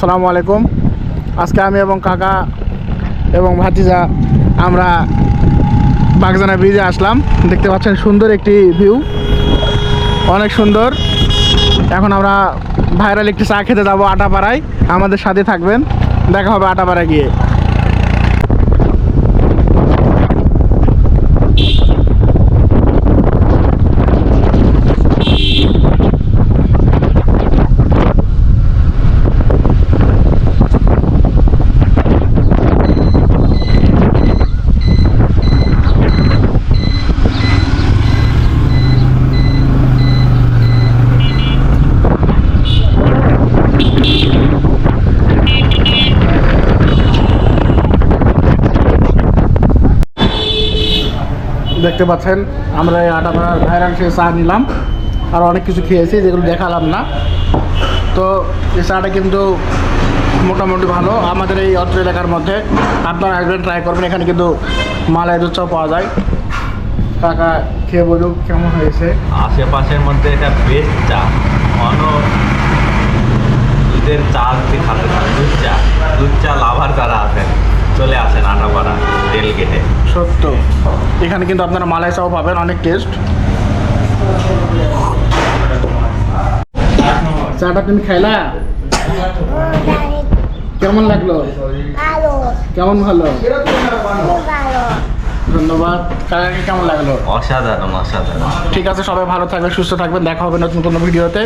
আসসালামু আলাইকুম। আজকে আমি এবং কাকা এবং ভাতিজা আমরা বাগজানা ব্রিজে আসলাম। দেখতে পাচ্ছেন সুন্দর একটি ভিউ, অনেক সুন্দর। এখন আমরা ভাইরাল একটি চা খেতে যাবো আটাপাড়ায়। আমাদের সাথে থাকবেন, দেখা হবে আটাপাড়ায় গিয়ে। দেখতে পাচ্ছেন আমরা এই আটাপাড়ার ভাইরাল সে চা নিলাম, আর অনেক কিছু খেয়েছি যেগুলো দেখালাম না। তো এই চাটা কিন্তু মোটামুটি ভালো আমাদের এই অত্র এলাকার মধ্যে। আপনারা আসবেন, ট্রাই করবেন। এখানে কিন্তু মালাই দুধ চাও পাওয়া যায়। কাকা খেয়ে বলুক কেমন হয়েছে। আশেপাশের মধ্যে এটা বেস্ট চা। দুধের চা যদি খাতে চান, দুধ চা লাভার যারা আছেন চলে আসেন আটাপাড়া রেল গেটে। সত্য, এখানে কিন্তু আপনারা মালাই চাও পাবেন, অনেক টেস্ট। চাটা তুমি খাইলা, কেমন লাগলো? ভালো, কেমন ভালো? খুব ভালো। ধন্যবাদ। কাকাকে কেমন লাগলো? অসাধারণ অসাধারণ। ঠিক আছে, সবাই ভালো থাকবেন, সুস্থ থাকবেন। দেখা হবে নতুন কোনো ভিডিওতে।